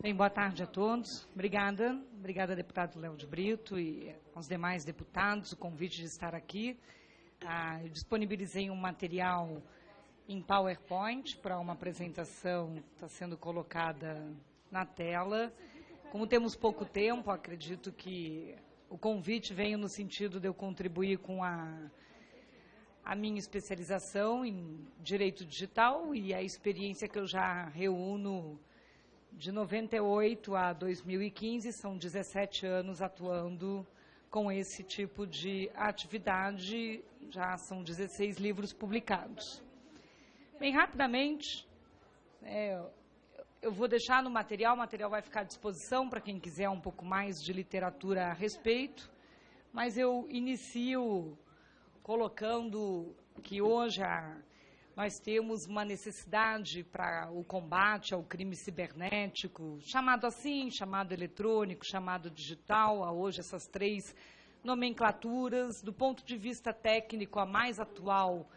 Bem, boa tarde a todos. Obrigada, deputado Léo de Brito e aos demais deputados, o convite de estar aqui. Eu disponibilizei um material em PowerPoint para uma apresentação que está sendo colocada na tela. Como temos pouco tempo, acredito que o convite veio no sentido de eu contribuir com a minha especialização em direito digital e a experiência que eu já reúno de 98 a 2015, são 17 anos atuando com esse tipo de atividade, já são 16 livros publicados. Bem, rapidamente, eu vou deixar no material, o material vai ficar à disposição para quem quiser um pouco mais de literatura a respeito, mas eu inicio colocando que hoje nós temos uma necessidade para o combate ao crime cibernético, chamado assim, chamado eletrônico, chamado digital, há hoje essas três nomenclaturas. Do ponto de vista técnico, a mais atual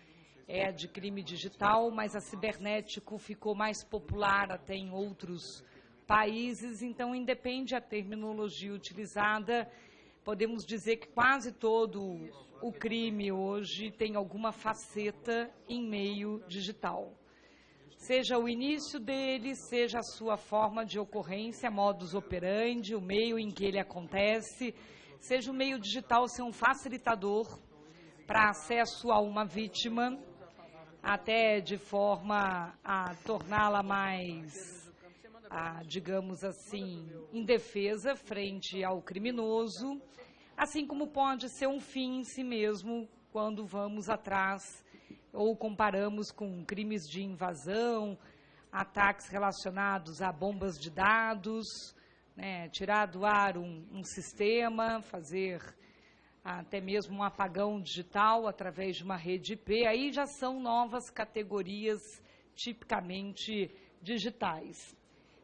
é a de crime digital, mas a cibernético ficou mais popular até em outros países, então independe a terminologia utilizada. Podemos dizer que quase todo o crime hoje tem alguma faceta em meio digital. Seja o início dele, seja a sua forma de ocorrência, modus operandi, o meio em que ele acontece, seja o meio digital ser um facilitador para acesso a uma vítima, até de forma a torná-la mais, digamos assim, indefesa frente ao criminoso, assim como pode ser um fim em si mesmo quando vamos atrás ou comparamos com crimes de invasão, ataques relacionados a bombas de dados, tirar do ar um sistema, fazer até mesmo um apagão digital através de uma rede IP, aí já são novas categorias tipicamente digitais.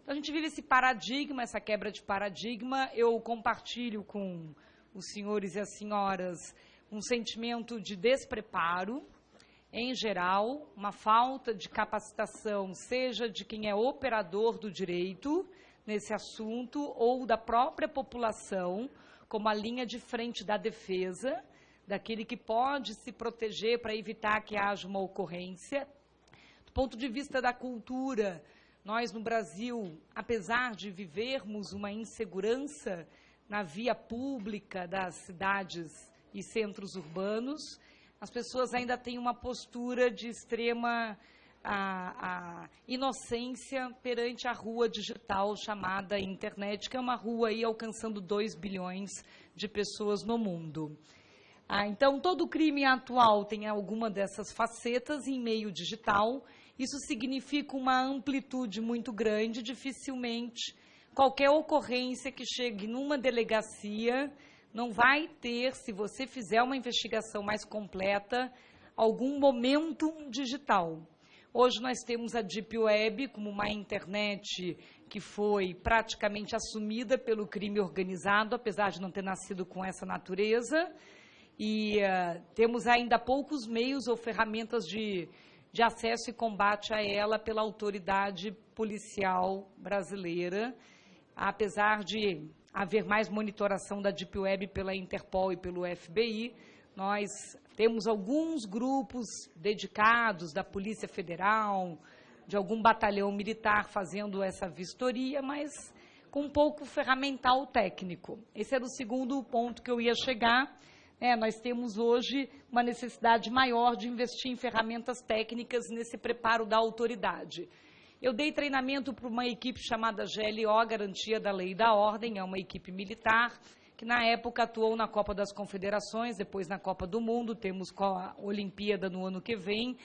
Então, a gente vive esse paradigma, essa quebra de paradigma. Eu compartilho com os senhores e as senhoras um sentimento de despreparo, em geral, uma falta de capacitação, seja de quem é operador do direito nesse assunto ou da própria população, como a linha de frente da defesa, daquele que pode se proteger para evitar que haja uma ocorrência. Do ponto de vista da cultura, nós no Brasil, apesar de vivermos uma insegurança na via pública das cidades e centros urbanos, as pessoas ainda têm uma postura de extrema inocência perante a rua digital chamada internet, que é uma rua aí alcançando 2 bilhões de pessoas no mundo. Então, todo crime atual tem alguma dessas facetas em meio digital. Isso significa uma amplitude muito grande, dificilmente qualquer ocorrência que chegue numa delegacia não vai ter, se você fizer uma investigação mais completa, algum momentum digital. Hoje nós temos a Deep Web como uma internet que foi praticamente assumida pelo crime organizado, apesar de não ter nascido com essa natureza, e temos ainda poucos meios ou ferramentas de acesso e combate a ela pela autoridade policial brasileira, apesar de haver mais monitoração da Deep Web pela Interpol e pelo FBI. Nós temos alguns grupos dedicados da Polícia Federal, de algum batalhão militar fazendo essa vistoria, mas com pouco ferramental técnico. Esse era o segundo ponto que eu ia chegar. Nós temos hoje uma necessidade maior de investir em ferramentas técnicas nesse preparo da autoridade. Eu dei treinamento para uma equipe chamada GLO, Garantia da Lei e da Ordem, é uma equipe militar, que na época atuou na Copa das Confederações, depois na Copa do Mundo, temos a Olimpíada no ano que vem.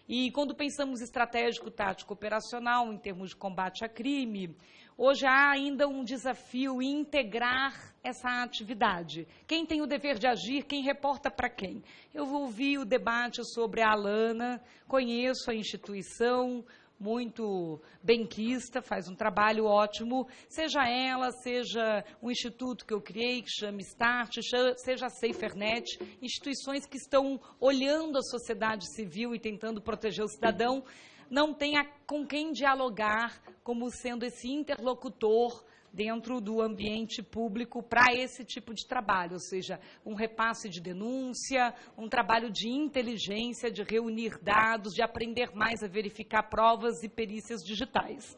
E quando pensamos estratégico, tático, operacional, em termos de combate a crime, hoje há ainda um desafio em integrar essa atividade. Quem tem o dever de agir, quem reporta para quem? Eu ouvi o debate sobre a Alana, conheço a instituição, muito benquista, faz um trabalho ótimo, seja ela, seja o instituto que eu criei, que chama START, seja a SaferNet, instituições que estão olhando a sociedade civil e tentando proteger o cidadão. não tem com quem dialogar como sendo esse interlocutor dentro do ambiente público para esse tipo de trabalho, ou seja, um repasse de denúncia, um trabalho de inteligência, de reunir dados, de aprender mais a verificar provas e perícias digitais.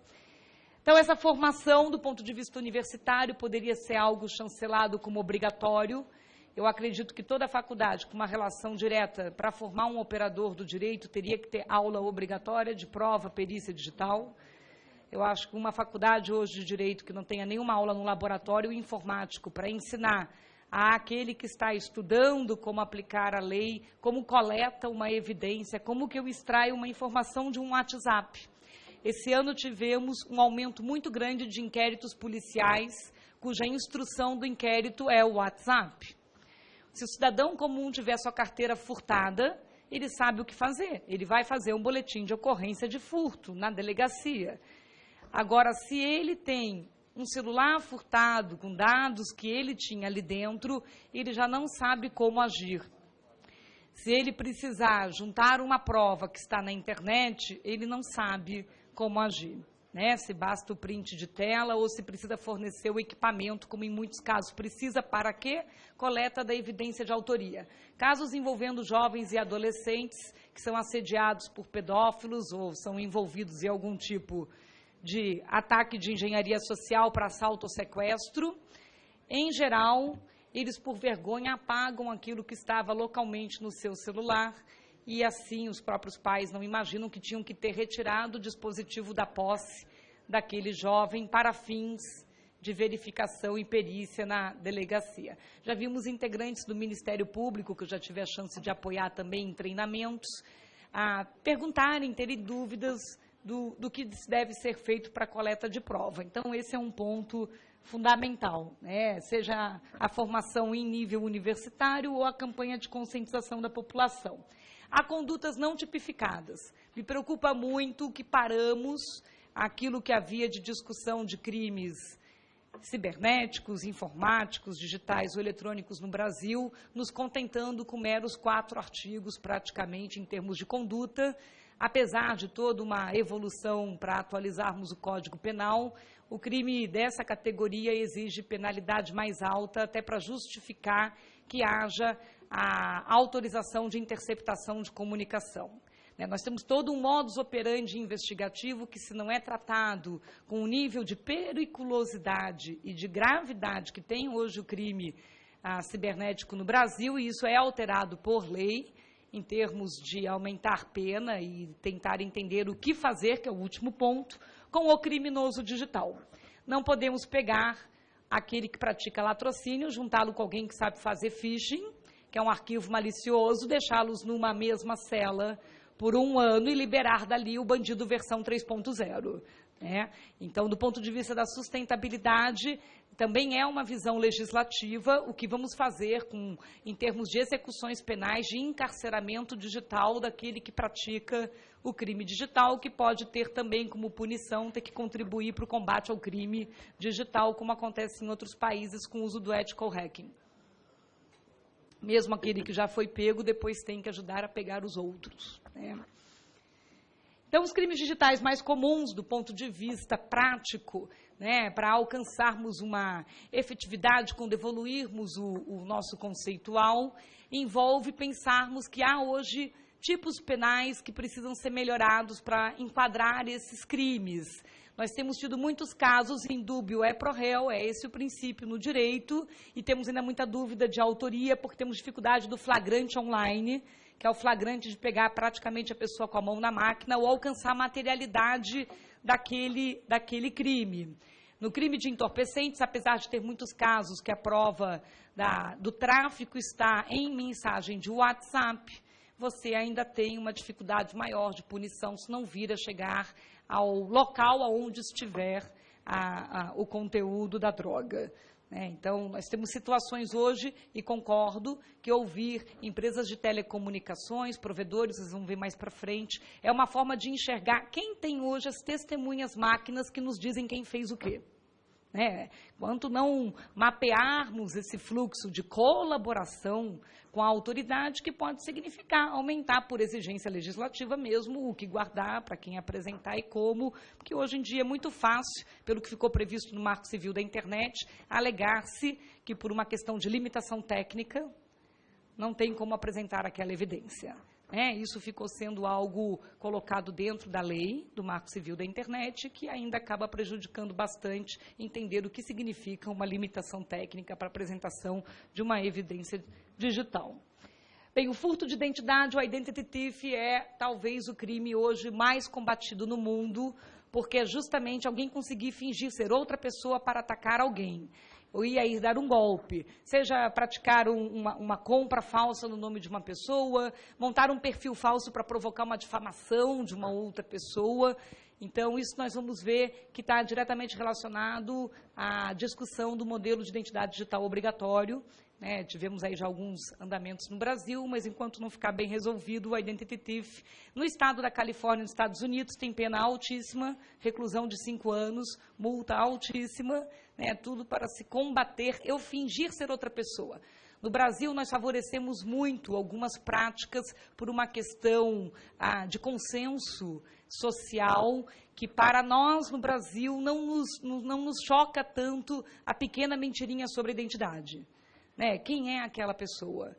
Então, essa formação, do ponto de vista universitário, poderia ser algo chancelado como obrigatório. Eu acredito que toda faculdade com uma relação direta para formar um operador do direito teria que ter aula obrigatória de prova, perícia digital. Eu acho que uma faculdade hoje de direito que não tenha nenhuma aula no laboratório informático para ensinar àquele que está estudando como aplicar a lei, como coleta uma evidência, como que eu extraio uma informação de um WhatsApp. Esse ano tivemos um aumento muito grande de inquéritos policiais, cuja instrução do inquérito é o WhatsApp. Se o cidadão comum tiver sua carteira furtada, ele sabe o que fazer. Ele vai fazer um boletim de ocorrência de furto na delegacia. Agora, se ele tem um celular furtado com dados que ele tinha ali dentro, ele já não sabe como agir. Se ele precisar juntar uma prova que está na internet, ele não sabe como agir, né? Se basta o print de tela ou se precisa fornecer o equipamento, como em muitos casos precisa, para quê? Coleta da evidência de autoria. Casos envolvendo jovens e adolescentes que são assediados por pedófilos ou são envolvidos em algum tipo de ataque de engenharia social para assalto ou sequestro, em geral, eles, por vergonha, apagam aquilo que estava localmente no seu celular e, assim, os próprios pais não imaginam que tinham que ter retirado o dispositivo da posse daquele jovem para fins de verificação e perícia na delegacia. Já vimos integrantes do Ministério Público, que eu já tive a chance de apoiar também em treinamentos, a perguntarem, terem dúvidas do que deve ser feito para a coleta de prova. Então, esse é um ponto fundamental, né? Seja a formação em nível universitário ou a campanha de conscientização da população. Há condutas não tipificadas. Me preocupa muito que paramos aquilo que havia de discussão de crimes cibernéticos, informáticos, digitais ou eletrônicos no Brasil, nos contentando com meros 4 artigos, praticamente, em termos de conduta. Apesar de toda uma evolução para atualizarmos o Código Penal, o crime dessa categoria exige penalidade mais alta, até para justificar que haja a autorização de interceptação de comunicação. Nós temos todo um modus operandi investigativo que, se não é tratado com o nível de periculosidade e de gravidade que tem hoje o crime cibernético no Brasil, e isso é alterado por lei, em termos de aumentar pena e tentar entender o que fazer, que é o último ponto, com o criminoso digital. Não podemos pegar aquele que pratica latrocínio, juntá-lo com alguém que sabe fazer phishing, que é um arquivo malicioso, deixá-los numa mesma cela por 1 ano e liberar dali o bandido versão 3.0. Né? Então, do ponto de vista da sustentabilidade, também é uma visão legislativa o que vamos fazer em termos de execuções penais, de encarceramento digital daquele que pratica o crime digital, que pode ter também como punição ter que contribuir para o combate ao crime digital, como acontece em outros países com o uso do ethical hacking. Mesmo aquele que já foi pego, depois tem que ajudar a pegar os outros. Né? Então, os crimes digitais mais comuns, do ponto de vista prático, né, para alcançarmos uma efetividade, quando evoluirmos o nosso conceitual, envolve pensarmos que há hoje tipos penais que precisam ser melhorados para enquadrar esses crimes. Nós temos tido muitos casos em dúbio é pro réu, é esse o princípio no direito, e temos ainda muita dúvida de autoria, porque temos dificuldade do flagrante online, que é o flagrante de pegar praticamente a pessoa com a mão na máquina ou alcançar a materialidade daquele crime. No crime de entorpecentes, apesar de ter muitos casos que a prova do tráfico está em mensagem de WhatsApp, você ainda tem uma dificuldade maior de punição se não vir a chegar ao local onde estiver o conteúdo da droga. Então, nós temos situações hoje, e concordo, que ouvir empresas de telecomunicações, provedores, vocês vão ver mais para frente, é uma forma de enxergar quem tem hoje as testemunhas máquinas que nos dizem quem fez o quê. né? Enquanto não mapearmos esse fluxo de colaboração com a autoridade, que pode significar aumentar por exigência legislativa mesmo o que guardar, para quem apresentar e como, porque hoje em dia é muito fácil, pelo que ficou previsto no Marco Civil da Internet, alegar-se que por uma questão de limitação técnica não tem como apresentar aquela evidência. Isso ficou sendo algo colocado dentro da lei do Marco Civil da Internet, que ainda acaba prejudicando bastante entender o que significa uma limitação técnica para a apresentação de uma evidência digital. Bem, o furto de identidade, o identity thief, é talvez o crime hoje mais combatido no mundo, porque é justamente alguém conseguir fingir ser outra pessoa para atacar alguém. Ou ia ir dar um golpe, seja praticar uma compra falsa no nome de uma pessoa, montar um perfil falso para provocar uma difamação de uma outra pessoa. Então, isso nós vamos ver que está diretamente relacionado à discussão do modelo de identidade digital obrigatório. Tivemos aí já alguns andamentos no Brasil, mas enquanto não ficar bem resolvido o identity thief, no estado da Califórnia, nos Estados Unidos, tem pena altíssima, reclusão de 5 anos, multa altíssima, tudo para se combater eu fingir ser outra pessoa. No Brasil, nós favorecemos muito algumas práticas por uma questão de consenso social, que para nós, no Brasil, não nos choca tanto a pequena mentirinha sobre a identidade. Quem é aquela pessoa?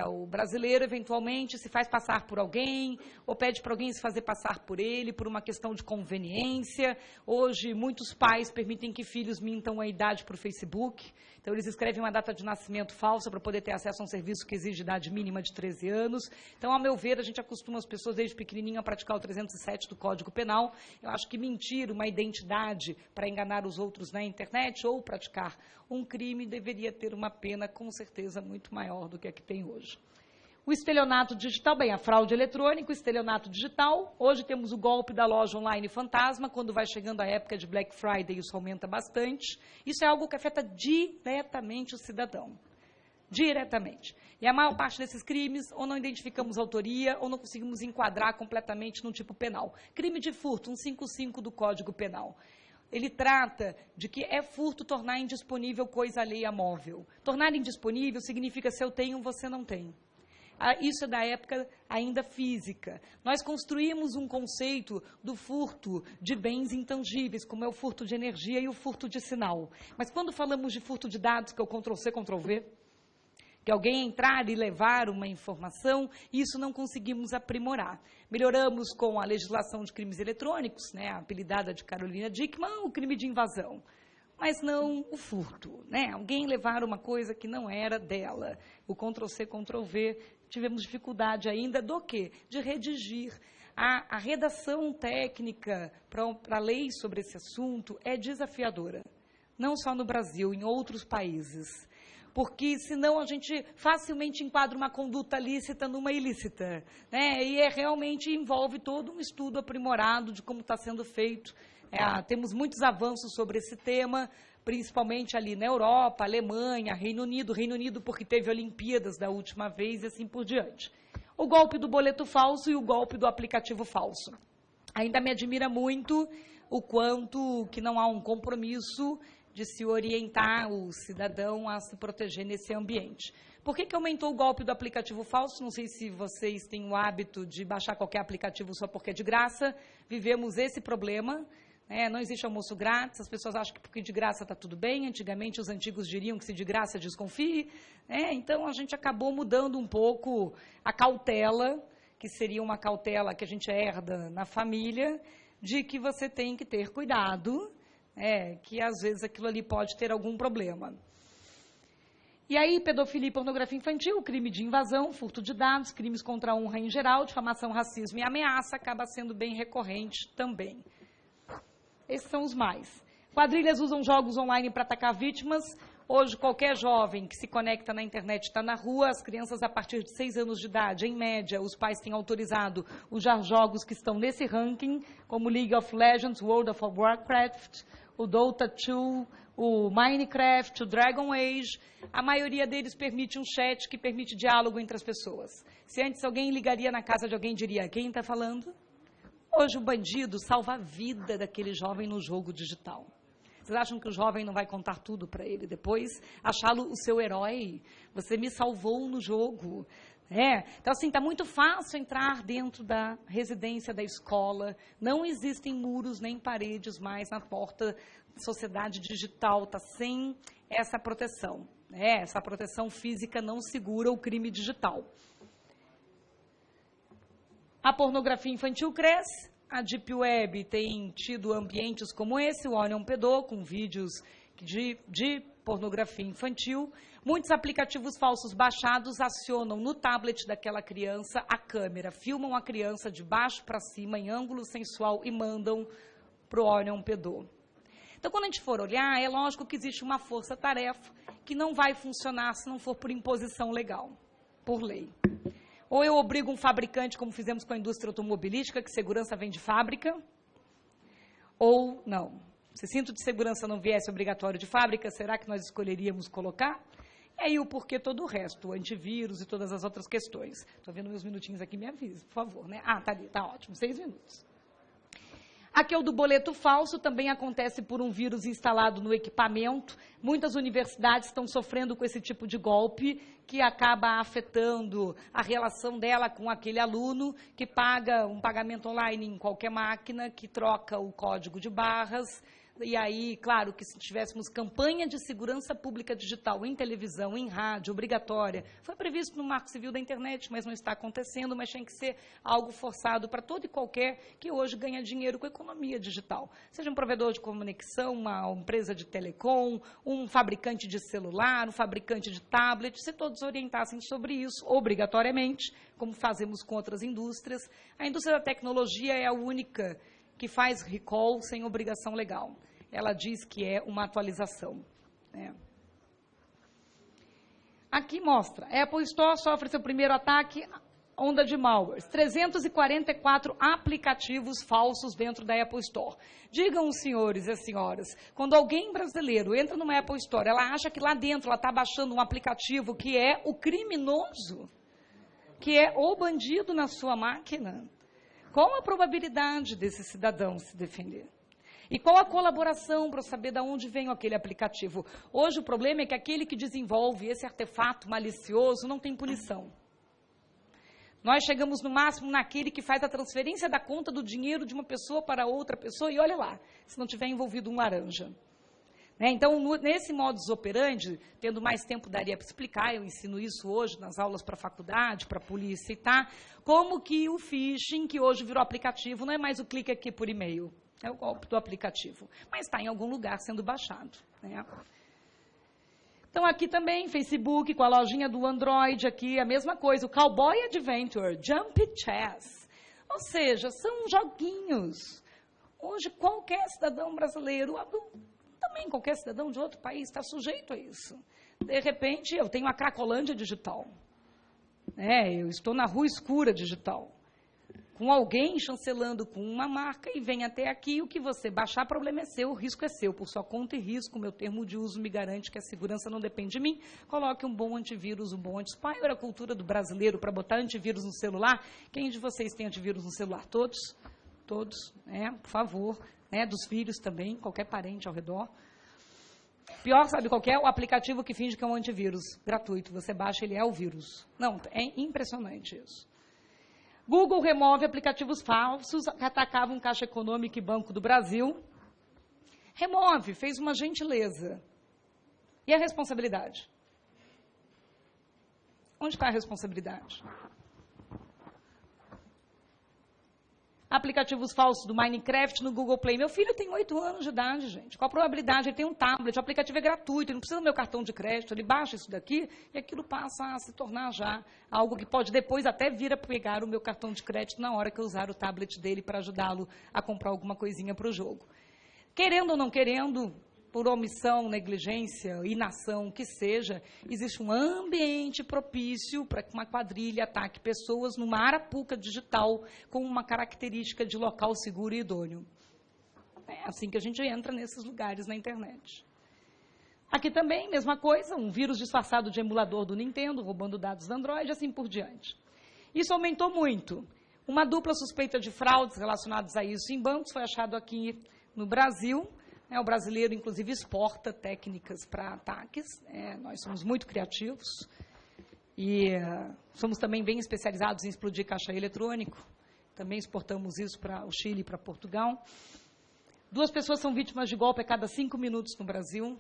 O brasileiro, eventualmente, se faz passar por alguém, ou pede para alguém se fazer passar por ele, por uma questão de conveniência. Hoje, muitos pais permitem que filhos mintam a idade para o Facebook. Então, eles escrevem uma data de nascimento falsa para poder ter acesso a um serviço que exige idade mínima de 13 anos. Então, ao meu ver, a gente acostuma as pessoas desde pequenininho a praticar o 307 do Código Penal. Eu acho que mentir uma identidade para enganar os outros na internet ou praticar um crime deveria ter uma pena, com certeza, muito maior do que a que tem hoje. O estelionato digital, bem, a fraude eletrônica, o estelionato digital. Hoje temos o golpe da loja online fantasma, quando vai chegando a época de Black Friday, isso aumenta bastante. Isso é algo que afeta diretamente o cidadão. Diretamente. E a maior parte desses crimes, ou não identificamos autoria, ou não conseguimos enquadrar completamente no tipo penal. Crime de furto, 155 do Código Penal. Ele trata de que é furto tornar indisponível coisa alheia móvel. Tornar indisponível significa se eu tenho, você não tem. Isso é da época ainda física. Nós construímos um conceito do furto de bens intangíveis, como é o furto de energia e o furto de sinal. Mas quando falamos de furto de dados, que é o Ctrl-C, Ctrl-V, que alguém entrar e levar uma informação, isso não conseguimos aprimorar. Melhoramos com a legislação de crimes eletrônicos, apelidada de Carolina Dickmann, o crime de invasão. Mas não o furto, Alguém levar uma coisa que não era dela. O Ctrl-C, Ctrl-V, tivemos dificuldade ainda do quê? De redigir. A redação técnica para leis sobre esse assunto é desafiadora. Não só no Brasil, em outros países. Porque, senão, a gente facilmente enquadra uma conduta lícita numa ilícita. E realmente envolve todo um estudo aprimorado de como está sendo feito. Temos muitos avanços sobre esse tema, principalmente ali na Europa, Alemanha, Reino Unido porque teve Olimpíadas da última vez e assim por diante. O golpe do boleto falso e o golpe do aplicativo falso. Ainda me admira muito o quanto que não há um compromisso de se orientar o cidadão a se proteger nesse ambiente. Por que aumentou o golpe do aplicativo falso? Não sei se vocês têm o hábito de baixar qualquer aplicativo só porque é de graça. Vivemos esse problema. Não existe almoço grátis, as pessoas acham que porque de graça está tudo bem. Antigamente, os antigos diriam que se de graça, desconfie. Então, a gente acabou mudando um pouco a cautela, que seria uma cautela que a gente herda na família, de que você tem que ter cuidado, que às vezes aquilo ali pode ter algum problema. E aí, pedofilia e pornografia infantil, crime de invasão, furto de dados, crimes contra a honra em geral, difamação, racismo e ameaça, acaba sendo bem recorrente também. Esses são os mais. Quadrilhas usam jogos online para atacar vítimas. Hoje, qualquer jovem que se conecta na internet está na rua. As crianças, a partir de 6 anos de idade, em média, os pais têm autorizado usar jogos que estão nesse ranking, como League of Legends, World of Warcraft, o Dota 2, o Minecraft, o Dragon Age. A maioria deles permite um chat que permite diálogo entre as pessoas. Se antes alguém ligaria na casa de alguém e diria, quem está falando? Hoje o bandido salva a vida daquele jovem no jogo digital. Vocês acham que o jovem não vai contar tudo para ele depois? Achá-lo o seu herói? Você me salvou no jogo. Então, assim, está muito fácil entrar dentro da residência da escola. Não existem muros nem paredes mais na porta da sociedade digital. Está sem essa proteção. Essa proteção física não segura o crime digital. A pornografia infantil cresce. A Deep Web tem tido ambientes como esse, o Onion Pedô, com vídeos de pornografia infantil. Muitos aplicativos falsos baixados acionam no tablet daquela criança a câmera, filmam a criança de baixo para cima, em ângulo sensual, e mandam para o Onion Pedô. Então, quando a gente for olhar, é lógico que existe uma força-tarefa que não vai funcionar se não for por imposição legal, por lei. Ou eu obrigo um fabricante, como fizemos com a indústria automobilística, que segurança vem de fábrica, ou não. Se cinto de segurança não viesse obrigatório de fábrica, será que nós escolheríamos colocar? E aí o porquê todo o resto, o antivírus e todas as outras questões. Estou vendo meus minutinhos aqui, me avise, por favor. Tá ali, tá ótimo, 6 minutos. Aqui é o do boleto falso, também acontece por um vírus instalado no equipamento. Muitas universidades estão sofrendo com esse tipo de golpe, que acaba afetando a relação dela com aquele aluno, que paga um pagamento online em qualquer máquina, que troca o código de barras. E aí, claro, que se tivéssemos campanha de segurança pública digital em televisão, em rádio, obrigatória, foi previsto no Marco Civil da Internet, mas não está acontecendo, mas tem que ser algo forçado para todo e qualquer que hoje ganha dinheiro com a economia digital. Seja um provedor de conexão, uma empresa de telecom, um fabricante de celular, um fabricante de tablet, se todos orientassem sobre isso, obrigatoriamente, como fazemos com outras indústrias. A indústria da tecnologia é a única que faz recall sem obrigação legal. Ela diz que é uma atualização. Aqui mostra, a Apple Store sofre seu primeiro ataque, onda de malwares. 344 aplicativos falsos dentro da Apple Store. Digam os senhores e as senhoras, quando alguém brasileiro entra numa Apple Store, ela acha que lá dentro ela está baixando um aplicativo que é o criminoso, que é o bandido na sua máquina. Qual a probabilidade desse cidadão se defender? E qual a colaboração para saber de onde vem aquele aplicativo? Hoje o problema é que aquele que desenvolve esse artefato malicioso não tem punição. Nós chegamos no máximo naquele que faz a transferência da conta do dinheiro de uma pessoa para outra pessoa, e olha lá, se não tiver envolvido um laranja. Então, nesse modus operandi, tendo mais tempo daria para explicar, eu ensino isso hoje nas aulas para a faculdade, para a polícia e tá, como que o phishing, que hoje virou aplicativo, não é mais o clique aqui por e-mail, é o golpe do aplicativo, mas está em algum lugar sendo baixado. Então, aqui também, Facebook, com a lojinha do Android, aqui a mesma coisa, o Cowboy Adventure, Jump Chess, ou seja, são joguinhos. Hoje, qualquer cidadão brasileiro, também qualquer cidadão de outro país está sujeito a isso. De repente, eu tenho a Cracolândia digital. Eu estou na rua escura digital. Com alguém chancelando com uma marca e vem até aqui, o que você baixar, problema é seu, o risco é seu. Por sua conta e risco, meu termo de uso me garante que a segurança não depende de mim. Coloque um bom antivírus, um bom anti-spy. Era a cultura do brasileiro para botar antivírus no celular. Quem de vocês tem antivírus no celular? Todos? Todos, por favor. Dos filhos também, qualquer parente ao redor. Pior, sabe qual que é? O aplicativo que finge que é um antivírus gratuito. Você baixa, ele é o vírus. Não, é impressionante isso. Google remove aplicativos falsos que atacavam Caixa Econômica e Banco do Brasil. Remove, fez uma gentileza. E a responsabilidade? Onde está a responsabilidade? Aplicativos falsos do Minecraft no Google Play. Meu filho tem 8 anos de idade, gente. Qual a probabilidade? Ele tem um tablet, o aplicativo é gratuito, ele não precisa do meu cartão de crédito, ele baixa isso daqui e aquilo passa a se tornar já algo que pode depois até vir a pegar o meu cartão de crédito na hora que eu usar o tablet dele para ajudá-lo a comprar alguma coisinha para o jogo. Querendo ou não querendo, por omissão, negligência, inação, que seja, existe um ambiente propício para que uma quadrilha ataque pessoas numa arapuca digital com uma característica de local seguro e idôneo. É assim que a gente entra nesses lugares na internet. Aqui também, mesma coisa, um vírus disfarçado de emulador do Nintendo, roubando dados do Android, assim por diante. Isso aumentou muito. Uma dupla suspeita de fraudes relacionadas a isso em bancos foi achado aqui no Brasil. O brasileiro, inclusive, exporta técnicas para ataques. Nós somos muito criativos e somos também bem especializados em explodir caixa eletrônico. Também exportamos isso para o Chile e para Portugal. 2 pessoas são vítimas de golpe a cada 5 minutos no Brasil.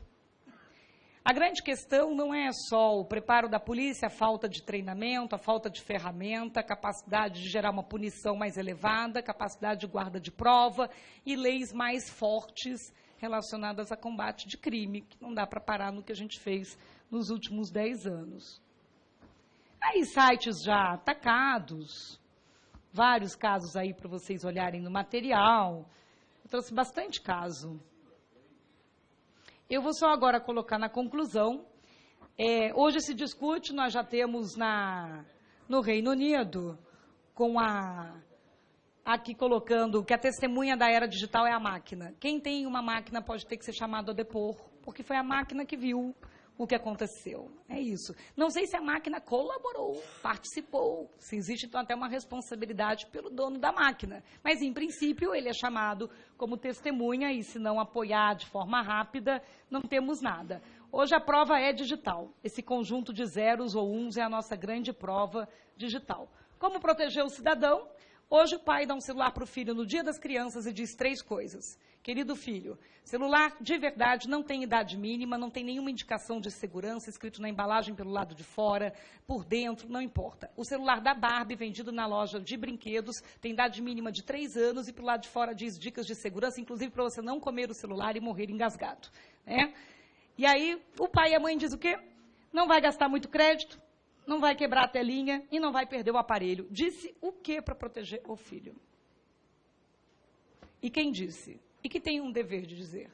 A grande questão não é só o preparo da polícia, a falta de treinamento, a falta de ferramenta, a capacidade de gerar uma punição mais elevada, a capacidade de guarda de prova e leis mais fortes relacionadas a combate de crime, que não dá para parar no que a gente fez nos últimos 10 anos. Aí, sites já atacados, vários casos aí para vocês olharem no material. Eu trouxe bastante caso. Eu vou só agora colocar na conclusão. Hoje se discute, nós já temos no Reino Unido, aqui colocando que a testemunha da era digital é a máquina. Quem tem uma máquina pode ter que ser chamado a depor, porque foi a máquina que viu o que aconteceu. É isso. Não sei se a máquina colaborou, participou, se existe então até uma responsabilidade pelo dono da máquina. Mas, em princípio, ele é chamado como testemunha e, se não apoiar de forma rápida, não temos nada. Hoje a prova é digital. Esse conjunto de zeros ou uns é a nossa grande prova digital. Como proteger o cidadão? Hoje o pai dá um celular para o filho no Dia das Crianças e diz 3 coisas. Querido filho, celular de verdade não tem idade mínima, não tem nenhuma indicação de segurança escrito na embalagem pelo lado de fora, por dentro, não importa. O celular da Barbie, vendido na loja de brinquedos, tem idade mínima de 3 anos e pelo lado de fora diz dicas de segurança, inclusive para você não comer o celular e morrer engasgado. E aí o pai e a mãe dizem o quê? Não vai gastar muito crédito, não vai quebrar a telinha e não vai perder o aparelho. Disse o quê para proteger o filho? E quem disse? E que tem um dever de dizer.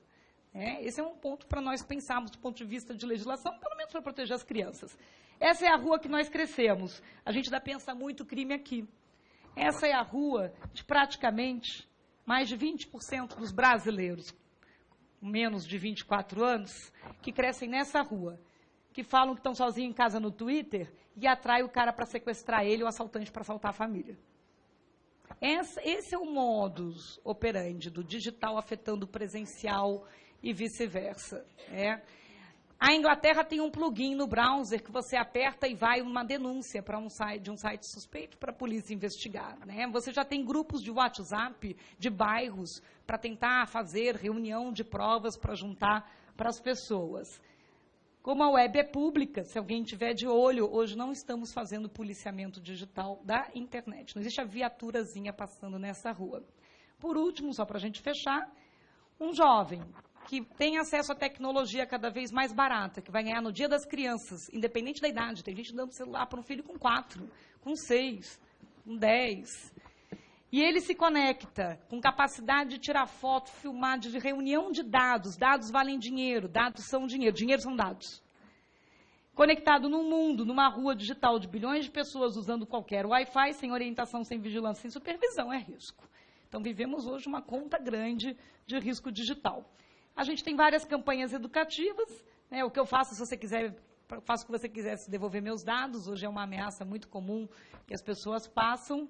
Esse é um ponto para nós pensarmos do ponto de vista de legislação, pelo menos para proteger as crianças. Essa é a rua que nós crescemos. A gente ainda pensa muito crime aqui. Essa é a rua de praticamente mais de 20% dos brasileiros, com menos de 24 anos, que crescem nessa rua, que falam que estão sozinhos em casa no Twitter e atrai o cara para sequestrar ele, o assaltante para assaltar a família. Esse é o modus operandi do digital afetando o presencial e vice-versa. A Inglaterra tem um plugin no browser que você aperta e vai uma denúncia para um site suspeito para a polícia investigar. Você já tem grupos de WhatsApp de bairros para tentar fazer reunião de provas para juntar para as pessoas. Como a web é pública, se alguém tiver de olho, hoje não estamos fazendo policiamento digital da internet. Não existe a viaturazinha passando nessa rua. Por último, só para a gente fechar, um jovem que tem acesso à tecnologia cada vez mais barata, que vai ganhar no Dia das Crianças, independente da idade. Tem gente dando celular para um filho com 4, com 6, com 10. E ele se conecta com capacidade de tirar foto, filmar, de reunião de dados. Dados valem dinheiro, dados são dinheiro, dinheiro são dados. Conectado num mundo, numa rua digital de bilhões de pessoas usando qualquer Wi-Fi, sem orientação, sem vigilância, sem supervisão, é risco. Então, vivemos hoje uma conta grande de risco digital. A gente tem várias campanhas educativas. O que eu faço, se você quiser, faço o que você quiser, se devolver meus dados. Hoje é uma ameaça muito comum que as pessoas passam.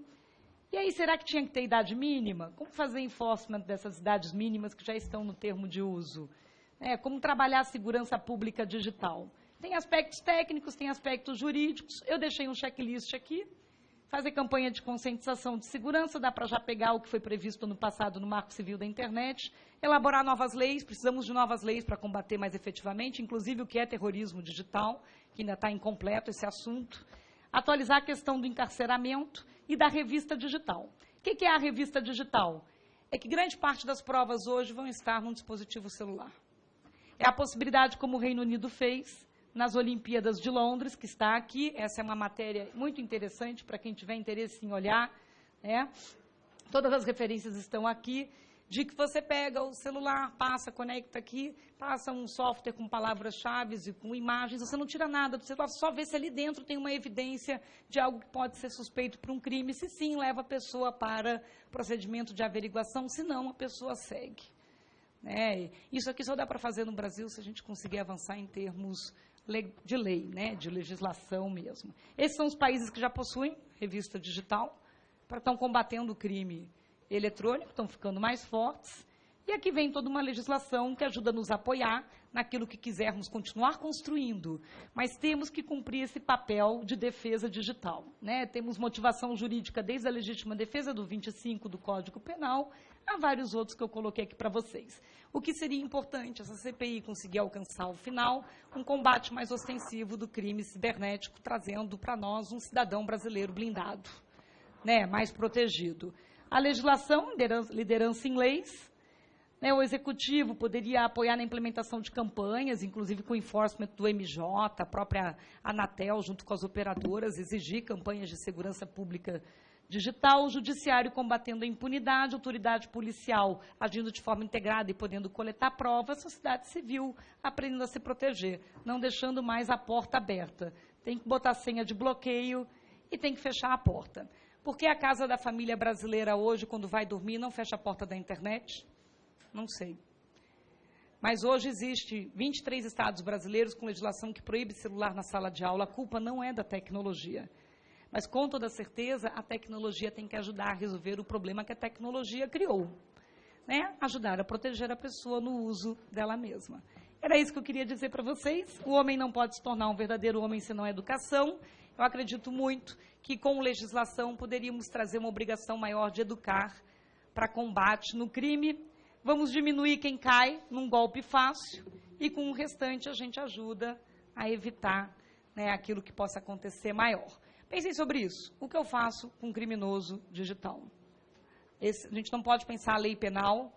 E aí, será que tinha que ter idade mínima? Como fazer enforcement dessas idades mínimas que já estão no termo de uso? Como trabalhar a segurança pública digital? Tem aspectos técnicos, tem aspectos jurídicos. Eu deixei um checklist aqui. Fazer campanha de conscientização de segurança, dá para já pegar o que foi previsto no passado no Marco Civil da Internet. Elaborar novas leis, precisamos de novas leis para combater mais efetivamente, inclusive o que é terrorismo digital, que ainda está incompleto esse assunto. Atualizar a questão do encarceramento e da revista digital. O que é a revista digital? É que grande parte das provas hoje vão estar num dispositivo celular. É a possibilidade, como o Reino Unido fez nas Olimpíadas de Londres, que está aqui. Essa é uma matéria muito interessante para quem tiver interesse em olhar. Todas as referências estão aqui. De que você pega o celular, passa, conecta aqui, passa um software com palavras-chave e com imagens, você não tira nada do celular, só vê se ali dentro tem uma evidência de algo que pode ser suspeito por um crime. Se sim, leva a pessoa para procedimento de averiguação, se não, a pessoa segue. Isso aqui só dá para fazer no Brasil se a gente conseguir avançar em termos de lei, de legislação mesmo. Esses são os países que já possuem revista digital, estão combatendo o crime eletrônico, estão ficando mais fortes. E aqui vem toda uma legislação que ajuda a nos apoiar naquilo que quisermos continuar construindo, mas temos que cumprir esse papel de defesa digital, né? Temos motivação jurídica desde a legítima defesa do 25 do Código Penal, a vários outros que eu coloquei aqui para vocês. O que seria importante essa CPI conseguir alcançar ao final um combate mais ostensivo do crime cibernético, trazendo para nós um cidadão brasileiro blindado, né, mais protegido. A legislação, liderança em leis, né, o Executivo poderia apoiar na implementação de campanhas, inclusive com o enforcement do MJ, a própria Anatel, junto com as operadoras, exigir campanhas de segurança pública digital, o Judiciário combatendo a impunidade, a autoridade policial agindo de forma integrada e podendo coletar provas, a sociedade civil aprendendo a se proteger, não deixando mais a porta aberta. Tem que botar senha de bloqueio e tem que fechar a porta. Por que a Casa da Família brasileira hoje, quando vai dormir, não fecha a porta da internet? Não sei. Mas hoje existe 23 estados brasileiros com legislação que proíbe celular na sala de aula. A culpa não é da tecnologia. Mas, com toda certeza, a tecnologia tem que ajudar a resolver o problema que a tecnologia criou. Né? Ajudar a proteger a pessoa no uso dela mesma. Era isso que eu queria dizer para vocês. O homem não pode se tornar um verdadeiro homem senão educação. Eu acredito muito que, com legislação, poderíamos trazer uma obrigação maior de educar para combate no crime. Vamos diminuir quem cai num golpe fácil e, com o restante, a gente ajuda a evitar, né, aquilo que possa acontecer maior. Pensem sobre isso. O que eu faço com um criminoso digital? A gente não pode pensar a lei penal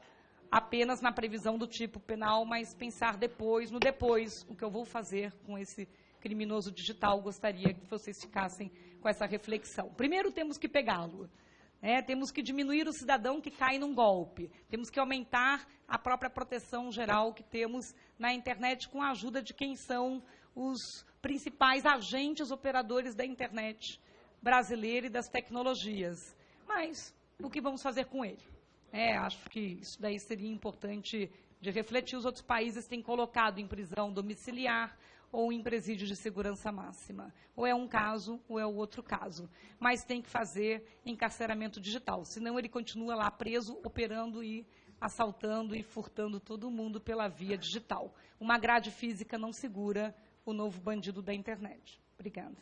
apenas na previsão do tipo penal, mas pensar depois, no depois, o que eu vou fazer com esse criminoso digital. Gostaria que vocês ficassem com essa reflexão. Primeiro, temos que pegá-lo. Temos que diminuir o cidadão que cai num golpe. Temos que aumentar a própria proteção geral que temos na internet com a ajuda de quem são os principais agentes operadores da internet brasileira e das tecnologias. Mas o que vamos fazer com ele? Acho que isso daí seria importante de refletir. Os outros países têm colocado em prisão domiciliar ou em presídio de segurança máxima. Ou é um caso, ou é o outro caso. Mas tem que fazer encarceramento digital, senão ele continua lá preso, operando e assaltando e furtando todo mundo pela via digital. Uma grade física não segura o novo bandido da internet. Obrigada.